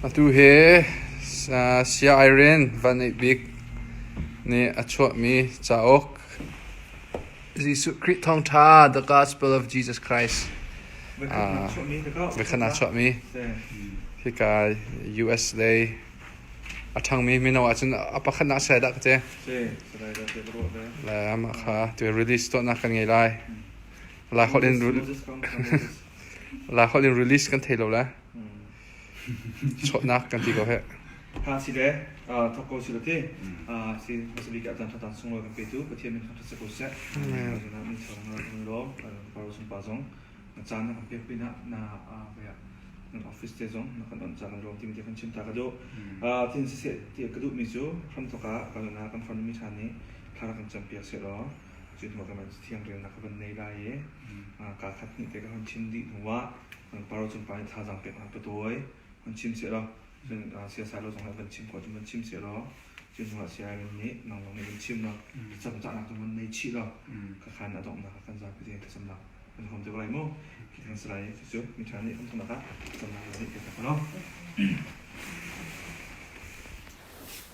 tu he sia iron van Neih Bik ne chuahmi Cauk Jesuh Khrih Thawngtha, the gospel of Jesus Christ. Voikhatnak chuahmi hika US day athang mi no achun apakhatnak sai dak te la ma kha to release to na kan ngai lai la kholin release kan thelo la chotnak kan ti go he ha si de thoko si lote si masbi ka tan tan sung lo kan pe tu Pathian min khat sa ko sa na mi thang lo paro sum pa zong na chan na pe pina na ya na office te zong na kan on chan lo tim te kan chim ta ka do tin se ti ka du mi chu from to ka na kan fan mi than ni thara kan cham pia se lo chu mo ka man thiang ren na ka ban nei lai ye ka khat ni te ka han chim di wa paro sum pa Thazang pe han pe toy han chim se loซึ่งเสียสายเราสองคนชิมก่อนจนมันชิมเสียแล้วจนว่าเสียแบบนี้น้องๆในชิมเนาะจำจากนั้นจนมันในชีแล้วก็ขันอดมนะครับขันจากพิธีที่สำนักเป็นความเจ้าไรมั่งคิดทางสไลด์ที่สุดมีทางนี้ผมทำนะครับสำนักนี้เกี่ยวกับเนาะ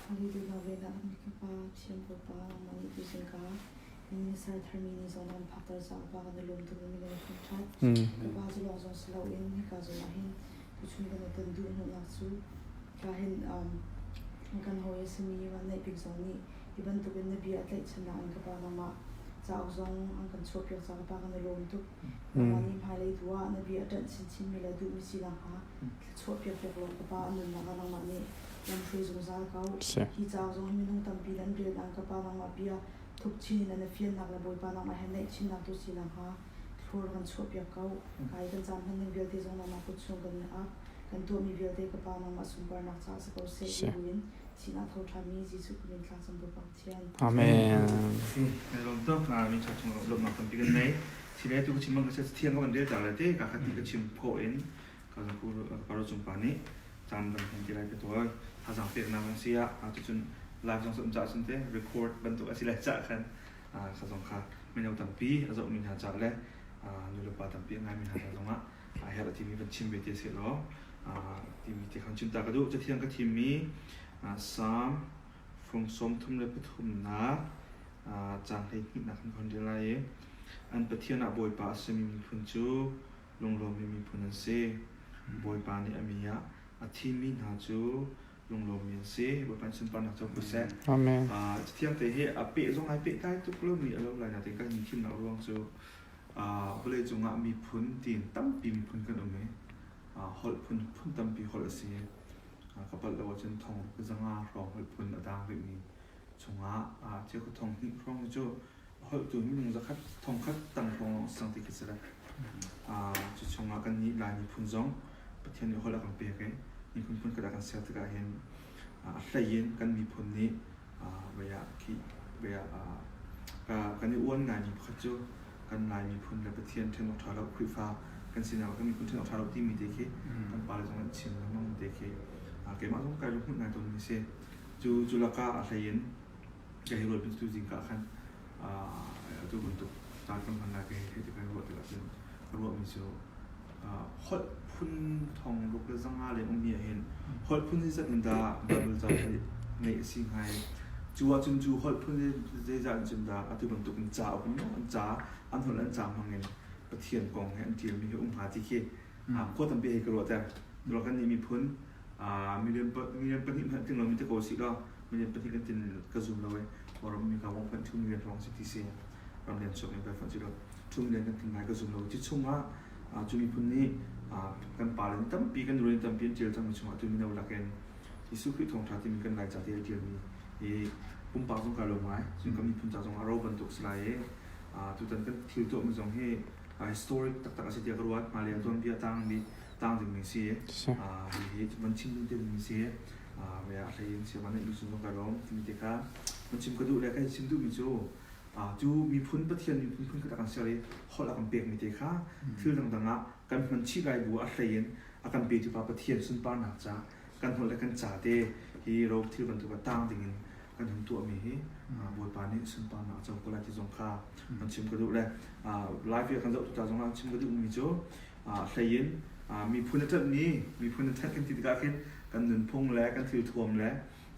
ฮัลโหลดูนาเวลามีกระเป๋าเชียงกระเป๋ามันมีดูสินค้ามีสายทาร์มินิโซนพักตระจากบ้านในลมตัวนี้ในชุมชนกระเป๋าจะลองส่งสลาวเองให้การจะมาเห็นผู้ชมกันในดูหนุนหลักสูงการเห็นกันหอยสมีวันในปีกสองนี้ที่บรรทุกเป็นนบีอัตเลชนะอันกระเป๋านามาจะเอาซองอันกันชอบอยากจะกระเป๋ากันในลมทุกวันนี้ภายในตัวนบีอัตเลชินมีและดูมีสิลังหาชอบอยากจะลงกระเป๋าหนุนมากันนามาเนี่ยยังช่วยสงสารเขาที่จะเอาซองให้มีน้องตั้มปีนั้นเรียนอันกระเป๋านามาเบียทุกชิ้นนั้นเฟียนหนักและบอยปานามาให้ในชิ้นนักตัวสิลังหาทัวร์กันชอบอยากเขาใครกันจำให้ในเบียที่ซองนามาพูดชมกันนะกันตัวมีเวลเด็กกับปานามาสุบาร์นักจ้าสกอเซวินสินาทอทามีจิสุคุณทางสมบูรณ์เทียนอาเมนในลมต้นมีชาชงลมมาคนปีกันไหนทีแรกทุกชิมมันก็จะเที่ยงก็มันเรียกจากอะไรที่การขัดที่ก็ชิมโคเอ็นก็จะพูดปารุจุมปานี้จำกันที่ไรเป็นตัวภาษาเปียกน้ำเสียจนไลฟ์จงสมจัดสันเต้รีคอร์ดบรรทุกอะไรจัดกันข้าสองขาไม่เอาตั้งปีอาจจะมีหาจัดเลยนุลปาตั้งปีง่ายมีหาจัดตรงนั้นเฮลที่มีเป็นชิมเวทีเสร็จแล้วทีมีที่ขันชิมตากระดูจะเที่ยงก็ทีมีสามฟงสมทุ่มเลยปฐุมนาจางให้หินนักคนเดียวเลยอันปะเทียนบอยปาสมีพุนจูลงลมมีพุนเซบอยปานี่มีอะทีมีหาจูลงลมมีเซบอยปาสุนปานักจอมกุศลจะเที่ยงแต่เฮเปะตรงไหนเปะได้ทุกเรื่องมีอะไรหลายอย่างแต่ก็มีขึ้นหนักรวงจูก็เลยจงมีพุนตีนตั้มปีมีพุนกันเอาไหมหดพุ่นตั้มปีหดเสียกับปัลลวจนทองก็จะงาร้องหดพุ่นดังแบบนี้ชงเจ้าก็ทองหิ้งร้องจู่หดตัวมีนุ่งจะคัดทองคัดตั้งทองสังติกิจเลยจะชงกันนี้ลายมีพุ่นจงประเทศนี้หดละกันเปียกเลยมีพุ่นกระดาษกันเสียตะการเห็นใส่เย็นกันมีพุ่นนี้เบียขี้เบียกันนี้อ้วนงานมีพัดจู่กันลายมีพุ่นและประเทศเทนอทาร์คุยฟ้ากันสินะก็มีคนที่ออกทางเราที่มีเด็กกันปาเลยตรงนั้นชิมแล้วมั่งเด็กเกี่ยมาต้องการรู้พูดงานตรงนี้เสียจูลักาอะไรยันจะให้รถเป็นตัวจริงกันตัวบรรทุกตาคนพันนาเกให้ที่เป็นรถแต่ละเป็นรถมีโซ่ฮอตพุ่นทองลูกเลยสังหารเลยองมีเห็นฮอตพุ่นที่จะเป็นดาบัลจาในสิ่งไฮจูว่าจูฮอตพุ่นที่จะจินดาตัวบรรทุกเป็นจ่าพุ่นอันจ่าอันหัวอันจ่ามังเงินประเทียนกองแห่งที่มีองค์หาที่เกี่ยโคตรตั้งปีกระโดดแต่เรากันนี้มีพ้นมีเรื่องปฏิบัติถึงเรามีตะโกสิเรามีเรื่องปฏิบัติถึงกระซุ่มเราไว้พอเรามีการวางแผนทุ่มเรียนรองสิทธิเสียเราเรียนจบในแบบฝันที่เราทุ่มเรียนกันถึงไหนกระซุ่มเราที่ช่วงว่าจุมีพ้นนี้กันป่าเลยตั้งปีกันดูเลยตั้งปีเจอตั้งมีช่วงจุมีแนวหลักเกณฑ์ที่สุขีทองทาที่มีกันหลายจากที่เราเจอมีปุ่มปากตรงกลางลงไว้ซึ่งก็มีปุ่มจากตรงอารมณ์บรรทุกสไลด์ทุกท่านก็ทิวตัวมันส่งให้historic tak tak asyik dia keluar Malaysia tuan dia tang di misiมันชิมดูมีเสียเวลาใครเสียมันในยุคสงครามที่มีแต่มันชิมกระดูกแล้วก็ชิมดูมีจูมีพุ่นประเทียนมีพุ่นกระดังเสียเลยหอดกันเปียกมีแต่ค่ะคือต่างๆกันมันชี้ไรบัวอะไรยันอาการเปียกที่ปาประเทียนสุนปาหนักจ้ากันหัวและกันจ่าเตฮีโร่ที่บรรทุกตั้งดิ่งกันถึงตัวมีบัวปานี่สุนปาหนักจ้าก็เลยที่สงครามมันชิมกระดูกแล้วไลฟ์กันจะตุ่ตาสงครามชิมกระดูกมีอะไรยันมีพุนทัศน์นี้มีพุนทัศน์กันที่ตะการเห็น กันหนุนพุ่งและกันถือทวมและ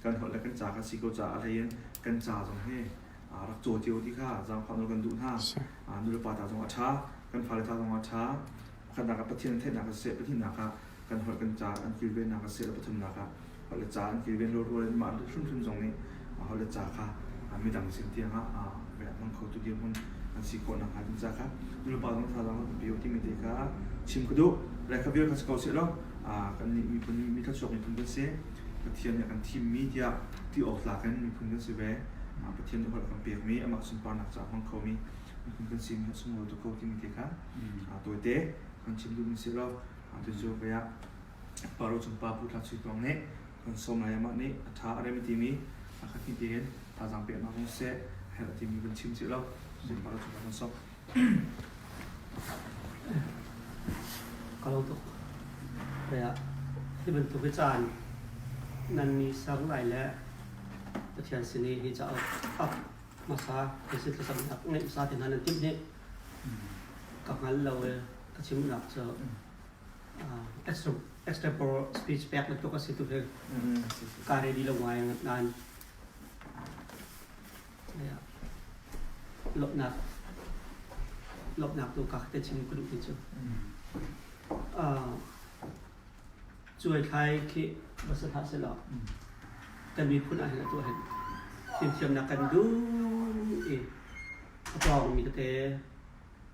กันหดและกันจ่ากันสิโกจ่าอะไรยันกันจ่าตรงให้รักโจเจียวที่ข้าจางความรู้กันดูท่านุรปาตาจังหวัดช้ากันฟาเลตาจังหวัดช้าขณะกับปะเทียนเทศนาเกษตรปะเทียนนาคากันหดกันจ่าอันกิเวนนาเกษตรและปฐมนาคาหดและจ่าอันกิเวนโรเลยมาชุ่มตรงนี้หดและจ่าค่ะมีดังเสียงเตียงฮะแบบมันเขาตัวเดียวมันอันสิโกนาคาจังจ่าค่ะนุรปาตาจังหวัดเป็นประโยชน์ที่มีเด็กค่ะชิมกระดูและขบวนการสกอตเสร็จแล้วกันมีทัศน์มีพื้นที่เสียปะเทียนกันทีมมีที่ออกหลักกันมีพื้นที่เสียปะเทียนทุกคนกันเปียกมีอามาสุนปานักจากห้องเขามีพื้นที่สิ่งที่สมมติทุกคนที่มีเด็กค่ะตัวเตะกันชิมดูมีเสียแล้วตัวโจไปปารุจุนปาพุทธสุตองเนะกันสมัยมานี้ท้าอะไรไม่ทีมีอาคิดเห็นทาจังเปียกมาคงเสียให้เราทีมีกันชิมเสียแล้วสุนปารุจุนปากันสอบkalau untuk kayak dibentuk pecahan dan misal lainnya Pathian sini hijau up masa hasil tersebut nggak saat ini nanti ini kalau lalu kecil nak so extra speech back untuk kasih tu karya di luar yang nan ya lop nak tu kah kecil kudu kecilช่วยใครคิดภาษาไทยเสร็จแล้วกันมีผู้นำตัวเห็นเทียมนักกันดูจองมีแต่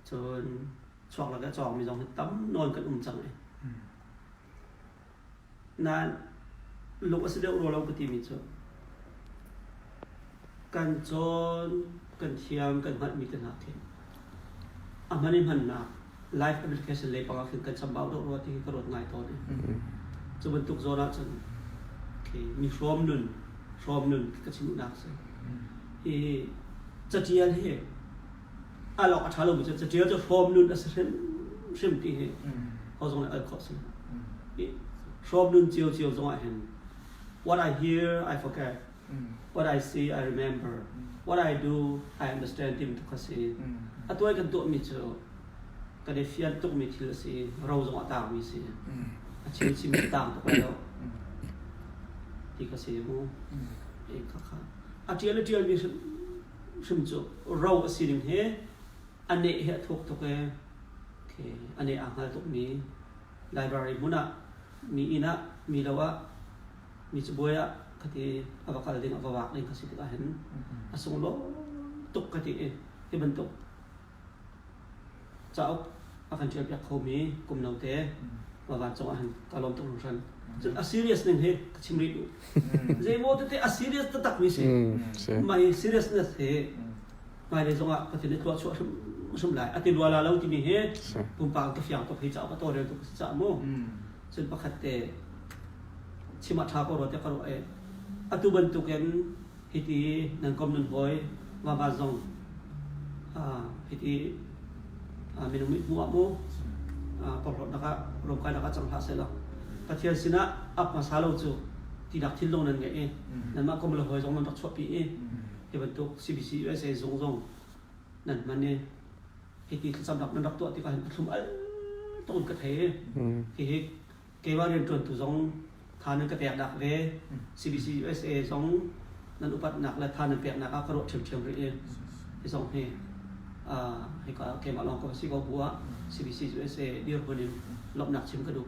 จนช่วงแล้วก็จองมีจองตั้มนอนกันจังเลยนั่นลูกอาศัยเราเราก็ตีมีจนกันจนกันเทียมกันมัดมีแต่หนักเทียมมันนี่มันหนักlive application เลยปกติกันสำเบาตัวที่กระโดดง่ายตัวนี้จะบรรทุกโซน่าจนมีพร้อมหนึ่งก็ชิมนักสิจะเจียนเหรอเราอัฐาลงจะเจียนจะพร้อมหนึ่งอะไรเช่นที่เขาส่งในข้อสิพร้อมหนึ่งเจียวส่งให้เห็น what I hear I forget what I see I remember what I do I understand ที่มันทุกข์สิตัวกันตัวมีเจอก็ได้เฟียนตุกมีทีละสิเราจะว่าต่างมีสิชีวิตต่างตัวแล้วที่ก็เสียมูเองค่ะเจียนมีชิมจุเราสิ่งเหตุอันนี้เหตุทุกเองอันนี้อ่างหาตุกมีไลบรารีมุนะมีอินะมีละวะมีจุบวยะคดีอวกาศดิ่งอวกาศดิ่งก็สิ่งที่เห็นสมมติตุกคดีที่บรรทุกจะเอาakan siap yak homi kum naute wawan chong an kalom tung ran jun a serious ning he kachimri du je mo te a serious ta tak mi se mai seriousness he mai le zonga patine to chu sum lai ati lwa la lo ti mi he pum pa ka fyang to he cha ka to re to cha mo jun pakhat te chima tha ko ro te ka ro e atu ban tu ken hiti nan kom nan hoi wa ba zong hiti minum mua mo pokok nak rokai nak cang hasil lah. Pathian sina apa Sailo tu tidak tilong nan ngai nan mak kom lehoi zong nan tak chuah pi dibentuk CBCUSA zong nan mane hiti samdak nan dak tu ti kan thum al ton ka the ke wa ren ton tu zong than ka pek dak ve CBCUSA zong nan upat nak la than pek nak ka ro chem ri zong heให้ก็เกมอลองก็สิก็หัว CBCUSA เดียวคนนึงลบหนักชิมกระดู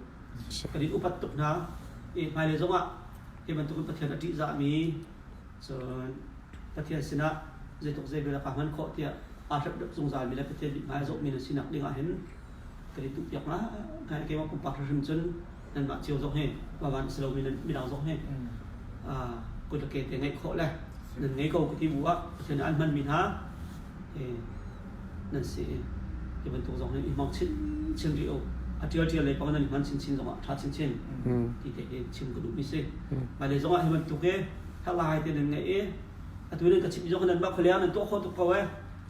กระดิ่งอุปัตตุนะภายในสงฆ์ที่มันตุกประเทศที่จะมีส่วนประเทศสินะจะตกใจเวลาการมันเคาะที่อาจจะสงสารมีและประเทศที่มาจบมีสินักเลี้ยงเห็นกระดิ่งตุกอยากนะให้เกมว่าผมปักริมจนนั่นมาเชียวสงฆ์ว่าวันสโลมีดาวสงฆ์กุลเกตยังไงเคาะเลยนั่นไงก็ที่บัวประเทศอันมันมีนะนั่นสิที่บรรทุกส่งให้มองชิ้นเดียวเจียวเลยเพราะนั่นมันชิ้นส่งทัดชิ้นที่เด็กชิ้นกระดูกมิเซ่มาเลยส่งให้บรรทุกถ้าลายที่หนึ่งไงตัวนึงก็ชิ้นส่งนั้นบ้าเขาเลี้ยงนั่นตัวคนตัวเขา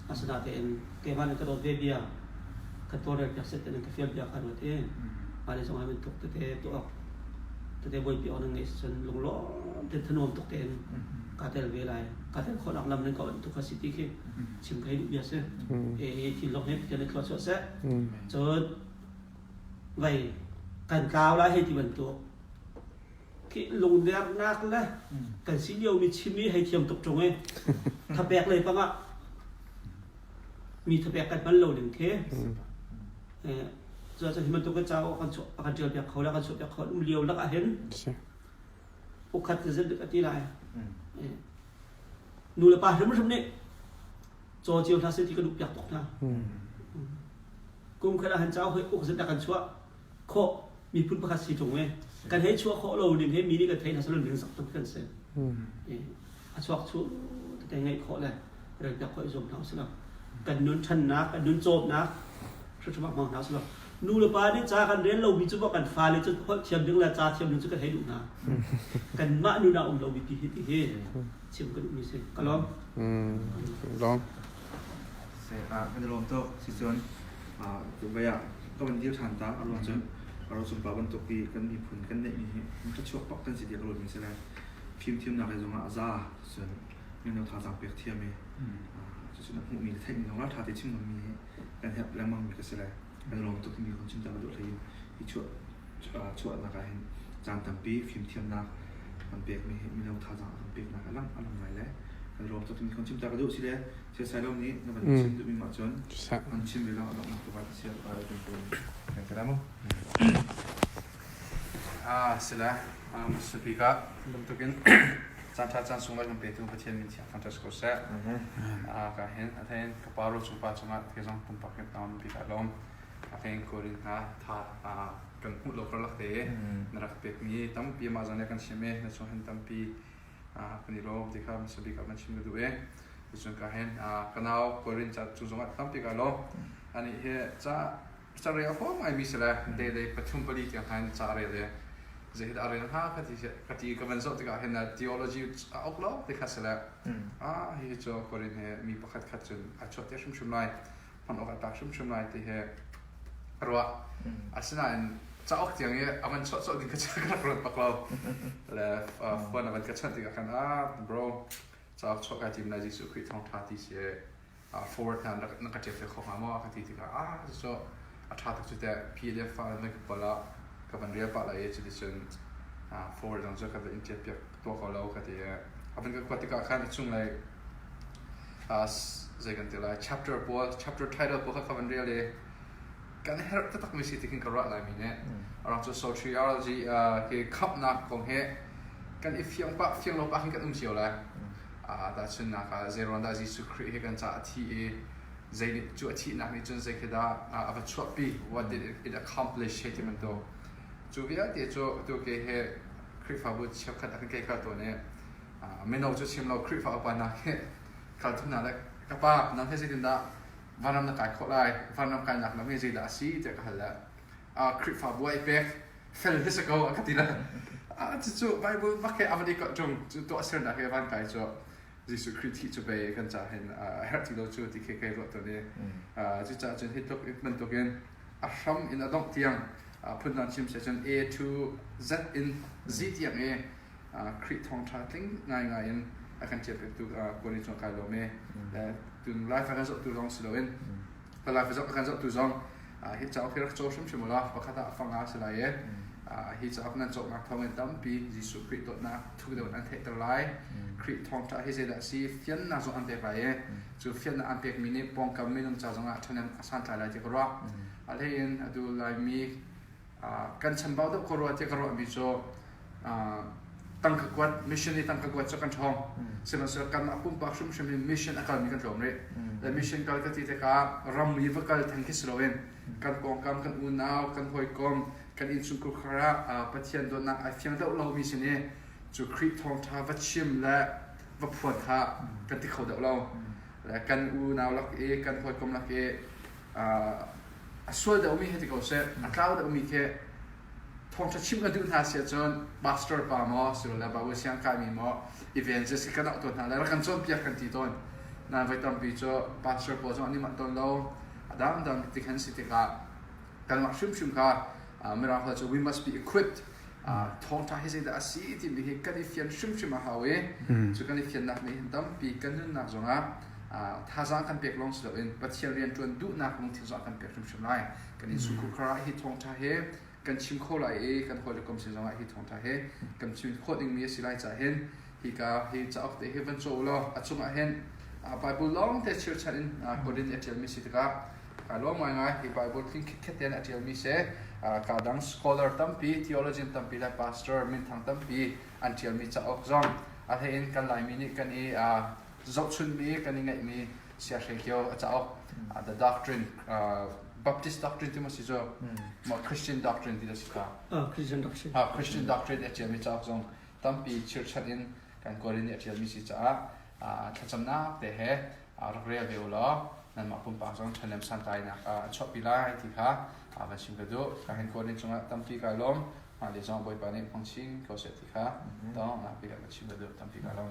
อาสนะเต็มเกี่ยวกับนั่นก็โดนเบียก็ตัวเด็กจะเสร็จนั่นก็เฟียบยากันหมดมาเลยส่งให้บรรทุกตัวบอยปีอนั่งไงส่วนลงล้อเต็มถนนตกเต็มการเตลเวลาการเตลคนอักลำนั่นก็ทุกสิทธิคือชิมใครดูเบียร์ที่ลงให้จะได้คลอดเสร็จจนไว้การกล่าวแล้วให้ที่บรรทุก khi lùng đẹp nát là cái xí điều mi chim mi hay thiềm tục trồng ấy thà bẹtเลยปังอ่ะมีทะเบียนกันมันโหลดหนึ่งเทจะเห็นมันตัวกระเจ้ากันเจอแบบเขาแล้วกันสวดแบบเขาเลี้ยวแล้วก็เห็นพวกขัดจะเส้นดึกอธิไรนูเลยป่ะเรื่องมันเนี่ยจอเจียวทัศน์ที่กระดูกอยากตกนะกุมขณะหันเจ้าเฮ้ยอุกเส้นตะกันชั่วโคมีพุทธประคัตสีตรงเว้ยกันให้ชั่วโคโหลหนึ่งให้มีนี่ก็ไทยทัศน์หนึ่งสักตุกกันเส้นชั่วแต่ไงโคเลยเรื่องแบบเขาส่งเท้าสลับกันนุนชันนักกันนุนโจบนักชุดฉบับมองเท้าสลับนูเลยป่ะนี่จ้ากันเรียนเรามีจุดว่ากันฟ้าเลยจุดเทียมดึงละจ้าเทียมดึงจุดกันให้ดูนะกันมานูนาเรามีปีที่เทียมกันมีเส้นก็ล้อมเสร็จกันลมโตสิส่วนตัวใบก็มันเดียวทานตาอารมณ์จะอารมณ์สมบัติบรรทุกปีกันมีผลกันเนี่ยมีมันก็ชกปักกันสิเดียวกันมีเสร็จแล้วพิมพ์เทียมหนักเลยตรงอาซาส่วนเงินเราทาจากเปียกเทียมจะชุดนักมีเทคนิคของเราทาที่ชิมมันมีการแทบแรงมั่งมีก็เสร็จแล้วกันลมตัวที่มีคนชิมตามมาดูเลยที่ช่วยนักการจานตั้งปีพิมพ์เทียมหนักมันเปียกมีเราทาจากเปียกหนักอารมณ์ไหนแล้วกันลมตัวที่มีคนชิมตามมาดูสิเลยเชื่อสายลมนี้ในวันชิมดูมีหมดจนมันชิมไปแล้วเราต้องตัวเชื่ออะไรเป็นตัวอย่างไรมั้งสิละสปีกะลมตัวกินจานท่าจานสูงเลยมันเป็นตัวPathianมีเสียงฟังจากสกอตเซก็เห็นอะไรเห็นกระเป๋าสุภาพจังหวัดที่ส่งปุ่มปักเก็บตามปีกะลมอะไรเห็นคนนะท่ากันพูดโลกลักเตะนรักเป็กมีตั้มปีมาจันเนี่ยกันชิมเองในช่วงเห็นตั้มปีคนนี้โลกที่เขาสปีกะมันชิมกันด้วยส่วนก็เห็นกันเอาคนจัดจุดจังหวัดตั้มปีกะลมอันนี้เจะเรียกว่าไม่มีสิละเดี๋ยวปฐุมปรีที่เขาจะเรียกจะเห็นอะไรนะคดีก็มันสดที่เขาเห็นtheologyออกแล้วที่เขาสิละเฮ้ยจะคนนี้มีประคัตขัดจนชดที่ชุ่มๆหน่อยมันออกจากชุ่มๆหน่อยที่รัวสิ่งนั้นจะออกอย่างนี้มันสดๆที่เขาจะกระโดดปักเราแล้วคนนั้นก็ชัดที่เขาbro จะออกชดกับทีมนายJesuh Khrih Thawngthaที่เสียforward นั่นก็จะเป็นข้อความว่าคดีที่เขาจะอาชาติจุดแต่พี่เลี้ยงฟ้าในกบละกับมันเรียบปะอะไรจุดที่ฉันforward ต้องเจอกับอินเดียเปียกตัวเขาเราก็ที่เป็นก็ที่การขั้นช่วงเลยใจกันที่ไร chapter title พวกเขาเป็นเรียเลยกันให้เราตักมีสิทธิ์กินกระไรอะไรมีเนี่ยเราจะ sociology คือขับนักของเหตุกันอีเฟียงปะเฟียงลบปะกันกันเสียวเลยแต่ฉันนะคะเจรวันได้Jesuh Khrihกันจะที่ใจจุดที่นักนี่จนใจคิดว่าว่าช่วยปี what did it accomplish เหตุมันตัวจุดที่เดี๋ยวตัวเกี่ยวคริสต์ฟ้าบุตรเชื่อขัดกันเกี่ยวกับตัวเนี่ยไม่นอกจากชิมเราคริสต์ฟ้าปานักเขาทุนนั่นแหละกับป้านั่นให้สิทินดาวันนั้นนักการขอไล่วันนั้นการนักนั่นไม่ใช่ด่าซีเจ้ากันแล้วคริสต์ฟ้าบุตรเป็กเฟลที่สกอตกันทีละจุดไปบุตรมักแค่อเมริกาจงจุดตัวเสด็จนักให้วันการจุดJesuh Khrihที่จะไปกันจะเห็นที่เราจุดที่เคยรู้ตัวนี้จุดจะจนที่ตัวมันตัวกันahcun in อดงเตียงพูดนั่นชิมเสร็จจน A to Z in Z เตียงKhrih Thawngthaติ้งง่ายๆอาการเจ็บเป็นตัวคนที่จงการลมและตัวไลฟ์การจบตัวร้องสิโลอินพอไลฟ์การจบตัวร้องฮิตจะเอาแค่รักโจชิมชิมละประคัตฟังอาสลายฮิตจะเอานั่นจบนักทำเงินตั้มปีJesuh Khrihตัวนักทุกเดือนนั่นเทตไลKhrih Thawngtha ให้เสด็จสีเฟียนน่าจะอันเปกไปจูเฟียนน่าอันเปกมินิปองกับมินุ่งจะจงอ่ะท่านนั้นสันทายอะไรที่กรัวอะไรเองดูลายมีกันฉันบ่าวตัวกรัวที่กรัวมีโจตั้งกวดมิชชั่นนี้ตั้งกวดจะกันท้องซึ่งเราจะกันมาปุ่มปักชุ่มชุ่มมิชชั่นอาการมีกันจมเลยและมิชชั่นการที่ที่การรำมีวักการทั้งคิสโลเองกันกองกำกันอุณาวกันหอยกอมกันอินสุขุขระPathianโดนนักไอเฟียงเดาเรามีสิ่งนี้จูKhrih Thawngthaวัดชิมและวัดพวนท่ากันที่เขาเดาเราและกันอุณาวลักกันหอยกอมลักส่วนเดามีเหตุการณ์เสร็จอัตราเดามีแค่Thawngthaชิมกันดูท่าเสียจนบัสเตอร์ปามอสุดแล้วบ่าวเสียงกายมีมออีเวนต์จะสิกันเอาตัวนั้นแล้วกันจนเปียกกันที่ต้นนั่นไปตามปีโจบัสเตอร์พอจนอันนี้มันต้นเราดังที่เห็นสิที่กันมาชุ่มค่ะเมื่อเราจะ we must be equipped Thawngthaให้ได้สิที่มีกันที่เฟียนชุ่มมาหาเวจุกันที่เฟียนนักมีดังปีกันนู่นนักจงThazang kan pek long slo in Pathian rian tuan du nak long thi zo kan pek chum chum lai kan in suku khra hi Thawngtha he กันชิมโคไหลกันโคจะกลมสินสงฮิตของไทยกันชิมโคดิ้งมีสิไลจ่าเห็นฮิกาฮิจะออกแต่เฮวันโจโลอัจฉริยะเห็นไบเบิลล้องแต่เชื่อชันกอดินเอเจลมีสิทธิ์กับการล้องมาไงฮิไบเบิลคิงคิดเตียนเอเจลมีเสการดังสคอลเลอร์ตั้มปีทีโอโลจีตั้มปีและพาสเตอร์มินทางตั้มปีอันเจลมีจะออกซองเห็นกันหลายมินิกันจบชุนมีกันยังไงมีเสียเชียวจะออก the doctrine Baptist doctrine ที่มันสิโจมา Christian doctrine ที่เราสิค่ะChristian doctrine Christian doctrine เอเจมีจะออกซองตั้มปีเชื่อชันกันกอรินเอเจมีสิจะถ้าจำนักแต่เหรักเรียบเร็วล้อนั่นมาปุ่มปากซองฉันเล่มสันใจนะชอบปีไล่ที่ค่ะวันชิมกระดูการเห็นกอรินจงตั้มปีกาล้มมาเดี๋ยวจงบอยปานี่พังชิงเขาเสร็จที่ค่ะต้องนะปีกันชิมกระดูตั้มปีกาล้ม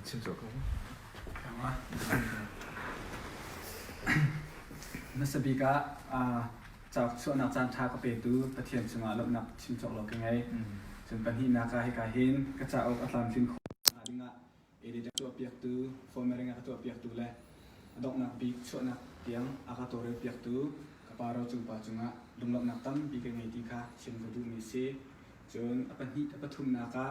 ชิมจบกันนักสปีกะจากส่วนนักจานทากระเปตูประเทียนสมาลบนักชิมจบหลอกยังไงจนปัญหานาคาให้การเห็นกระจายออกอัตลันฟินคดิงะเอเดจตัวเปียกตูฟอร์มเรงะตัวเปียกตูเลยดอกนักปีกส่วนนักเตียงอากาศตัวเรือเปียกตูกระปาเราจุงปาจุงะลุงลบนักตั้มปีกันไงที่ค่ะชิมกระดูมีเสจนปัญหาปฐุมนาคา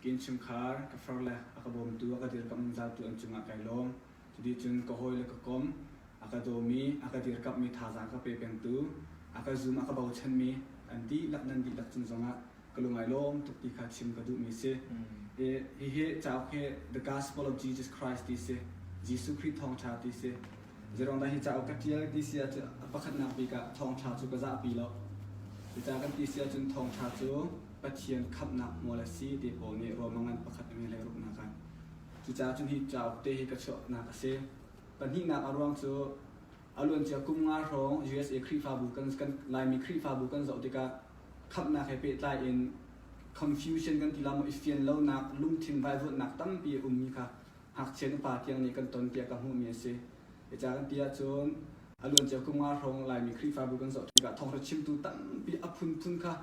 กินชิมคาร์กับฟอร์เลยอากาศบ่มตัวก็เดือดกับมุนจับตัวจุงะไก่ล้มจุดจุนก็หอยเลยก็กลมอากาศโดมีอากาศเดือดกับมีทาซางกับเปย์เป็นตูอากาศซูมอากาศเบาชันมีอันดีหลักนันดีหลักจุนจงะก็ลงไอ้ล้มทุกที่ขาดชิมกระดูมีเสเฮจะเอาแค่ the gospel of Jesus Christ ที่เสJesuh Khrih Thawngtha ที่เสจะลองได้ที่จะเอากัตยาที่เสียจะประคัตนักปีกะทองชาจูกะจะปีแล้วจะกันที่เสียจนทองชาจูปัจเจียนขับนักมัวละสีที่โผล่เนี่ยรวมงันประคัตมีอะไรรูปนักกันจะจนที่จะเอาเตะกระชอกนักเสปัญหานักอารมณ์จูอารมณ์จะกุมงาร้อง USA ครีฟาบุกันลายมีครีฟาบุกันจะติกะขับนักให้เปิดไลน์ confusion กันที่เราไม่เฟียนเล่านักลุ่มทิ้งไว้บนนักตั้งปีมีค่ะหากเช่นป่าเทียงนี้กันตนเปียกับหูเมียเสจากกันเตียจนอารมณ์จะกุมงาร้องลายมีครีฟาบุกันจะติกะทองระชิมตูตั้งปีอัพุนพุนค่ะ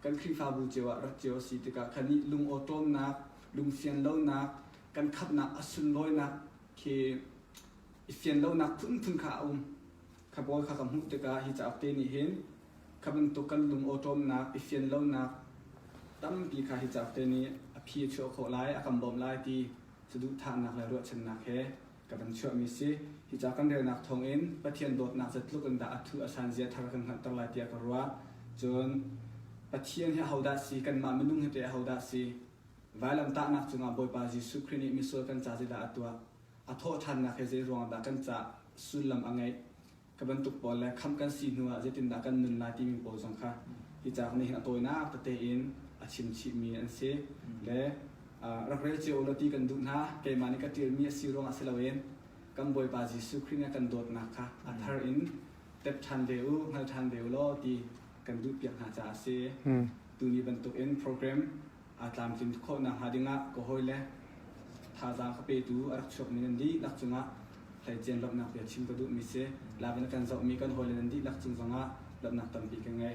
กันครีฟาบุเจวะรักเจวสิติกะคันนี้ลุงออโต้นักลุงเฟียนเล่านักกันขับนักอัศนลอยนักเคเฟียนเล่านักพุนพุนค่ะขบวนข้าคำหูติกะฮิจะอัปเดตนี่เห็นขบันตุกันลุงออโต้นักเฟียนเล่านักตั้มปีข้าฮิจะอัปเดตนี่พี่ช่วยขอไล่อากำบ่มไล่ที่สะดุดทางนักและรวดชนนักแค่กับบันช่วยมิสิฮิจะกันเดินนักทองเอ็นปะเทียนโดดนักจะลุกกันด่าทุอาชานเสียทางกันหันตลาดเตียกรัวจนปะเทียนให้เขาด่าสีกันมาไม่นุ่งให้เตะเขาด่าสีไว้ลำตานักจุงอาบอยปาจิสุครินิมิโซกันจ่าจะด่าตัวอัทโททันนักให้เจรวงด่ากันจ่าสุลลำอังไงกับบันตุกบอลและคำกันสีนัวจะตินด่ากันนุนลายที่มีโปรสังค่ะฮิจากนี้เห็นตัวนักตะเตอินอาชิมชิมีอันเสและรักเรียเจโอลตีกันดุนะเกมานิกาตีมีสิรวงอาเซลเวนกัมบอยปาจิสุครินิกันโดดนักค่ะอัทารินเต็บทันเดวฮัลทันเดวโลตีกันดุเปียกหาจ่าเสตูนี้บันตุกเอ็นโปรแกรมอาตามจิมทุกคนนะหาดิงะก็หอยและทาจางขเปตูรักชกมีนันดีรักจุงะใครเจนรับนักเปียชิมกระดูมิเสลาเป็นกันจะมีกันหอยนันดีรักจุงจังะรับนักตั้มปีกันไง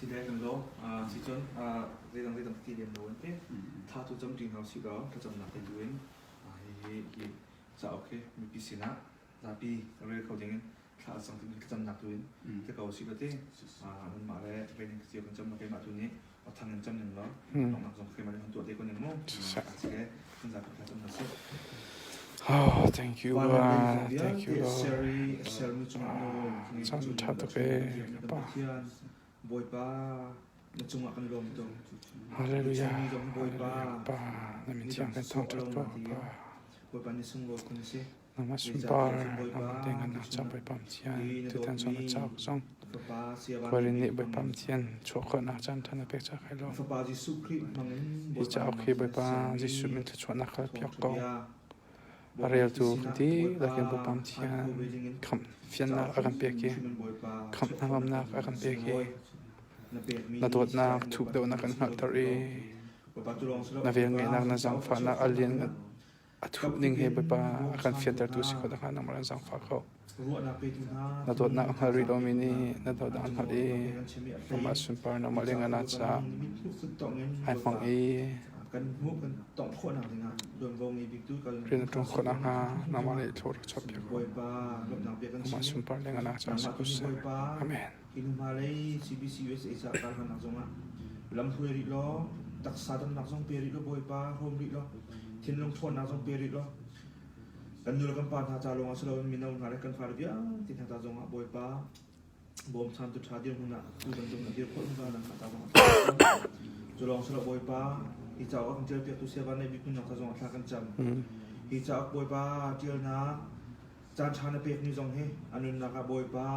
สิได้กันโลสิจนเรื่องที่เรียนรู้เนี่ยถ้าทุกจำจริงเราสิเราถ้าจำหนักเป็นด้วยจะโอเคมีพิเศษนะแต่ปีเราเรียกเขาอย่างนี้ถ้าสังเกตจำหนักด้วยแต่เขาสิก็เต้มันมาแล้วเป็นเกี่ยวกับจำหนักเป็นมาตัวนี้เอาทางเงินจำหนึ่งแล้วลองนักสองเคยมาในตัวเด็กคนหนึ่งมั้งสิได้คุณจะจำหนักสิ Oh, thank you, thank you, Lord. Some chat okay, Bawipa, nachunga kan lom to. Hallelujah. Bawipa, namin siyang kentong Bawipa. Bawipa ni sung lo kun si. Namasumbar, namadengan na sa Bawipa mtiyan, tutan sa natsak song. Kwarini Bawipa mtiyan, choko na chan tana Pekchanhnak lo. Ija okay Bawipa, Jesuh minta chuahnak kalpiak ko. Ariel tu di lakin Bawipa mtiyan, kam fian na akan peki, kam namam na akan peki. Na dot na thuk daw na kan ngal tari na vel nge nak na zang fa na alien a thuk ning he Bawipa akan fiater tu sikho da kana maran zang fa kho na dot na ngal ri do mini na dot na ngal e ma sun par na malenga na cha ai phong e กันหูกันต้องคนหนักถึงอ่ะโดนวงนี้บิ๊กตู้กัน เรียนตรงคนอาหารน้ำมันเลยโทษชอบเยอะ บอยปาลบหนักเปียกัน มาชุมปาร์เรื่องอะไรจะสักสิ่งอาเมน กินมาเลย CBCUSA จากการหนักจงอ่ะลำพูริล้อตักษาดหนักจงเปริล้อบอยปาโฮมริล้อทิ้งลงทวนหนักจงเปริล้อกันดูแลกันปานหาจาลงอาศัยเรามีน้องหาเล็กกันฟาร์เบียทิ้งหาจาจงอ่ะบอยปาบอมชันตุชาเดียวหุ่นอ่ะดูดังจงเดียวคนกันหาจาจงจะลองสลับบอยปาฮิจาอักเจอเปียกตุเสียวันในบิ๊กนุ่นหาจงอ่ะทากันจำฮิจาอักบอยปาเจียวนะจานชาในเปียกนี่จงเฮอันนั้นนักบอยปา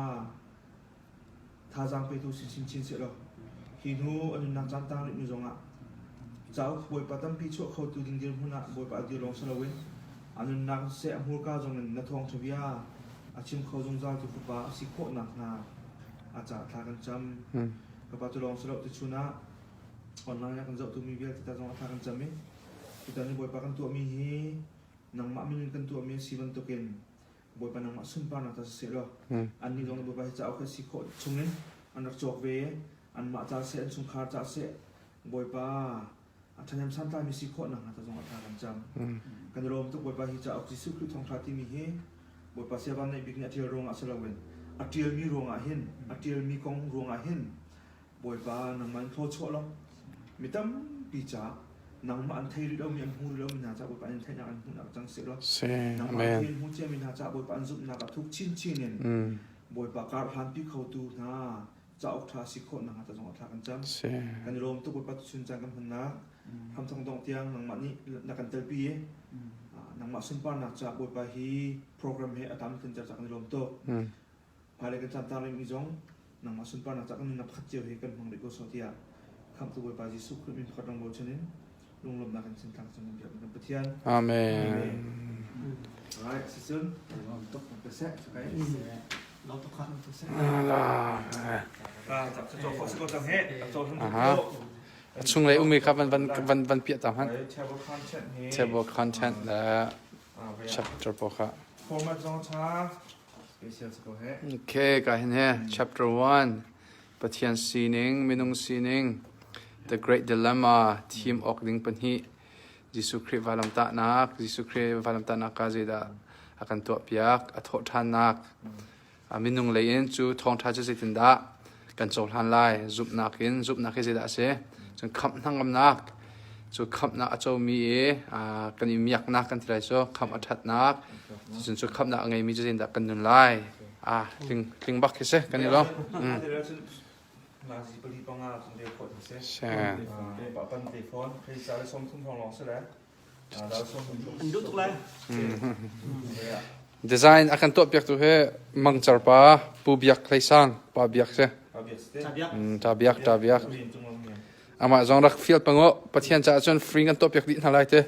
Thazang pe tu sin se lo hinu anu nak chantang ni zonga Cauk Bawipa tampi chu khau tu ding dir huna Bawipa adi long salawin anu nak se amur ka jong na thong thavia achim khau jong za tu pa sikho nak na acha thakan cham ka pa tu long salo tu chuna online kan zau tu mi bia ta jong thakan cham me tu ni Bawipa kan tu mi hi nang ma min kan tu mi siwan to ken Bawipa nang ma sumpa na ta se lo an ni jong Bawipa cha au si kho chungin an rak chok ve an ma cha se an chung khar cha se Bawipa athanem santa mi si kho na ta jong ta kan cham kan rom tu Bawipa hi cha au Jesuh Khrih Thawngtha ti mi hi Bawipa se ban nei bik ni athil rong a selawen atil mi rong a hin atil mi kong rong a hin Bawipa nang man thlo cho lo mitam pi cha nang ma an thei ri lo mi an hu ri lo mi na cha Bawipa an thei na an hu na chang se lo nang ma hin hu che mi na cha Bawipa an zup na ka thuk chin chin nen Bawipa kar han pi khau tu na cha ok tha si kho na ta jong tha kan cham kan rom tu Bawipa tu chun chang kan han na ham thong dong tiang nang ma ni na kan tel pi e nang ma sun pa na cha Bawipa hi program he atam kan cha kan rom to phale kan chan ta mi jong nang ma sun pa na cha kan na phat chiu he kan hong ri ko so tia kham tu Bawipa Jesuh Khrih min khat dong bo chanin lung lom na kan sin thang chang biak kan Pathian amen right season tok ka se kaiเราต้องขัดต้องเส้น จับโจฟอสก็จังเฮโจทั้งหมด ช่วงเลยมีครับวันเปียตามฮัน เทเบิลคอนเทนต์ table content และ chapter ปกะ ฟอร์แมตจงช้าสเปเชียลสก็เฮ โอเคก็เห็นเฮ chapter 1 Pathian seaning มินุง seaning the great dilemma ทีมออกดิ่งปัญหาJesuh KhrihวาลัมตะนักJesuh Khrihวาลัมตะนักกาจิดาอากันตัวเปียกอโทษทานนักมินุงเลยนจูทองท้าจะสิตินดากันโจลหันไล่จุบนักให้สิดาเสจนขับนั่งกำนักจูขับนักอโจมีกันมียักนักกันที่ไรโจขับอัฐนักจนจูขับนักไงมีจะสินดากันนุนไล่ลิงบักให้เสกันนี่หรอนาซีปรีปังอาจนเดียวคนเส ใช่ ปะปันตีฟอนใครจะได้ส้มทุ่งทองหลอกซะแล้วเราส้มทุ่ง อันยุตุกเลย design akan to piak tu he mangchar pa pu biak thlai sang pa biak se ta biak ama zong rak fiel pango Pathian cha chon free kan to piak di na lai te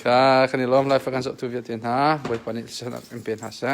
ka khani lom lai fa kan so tu viet tin ha boi pani sana pen ha sa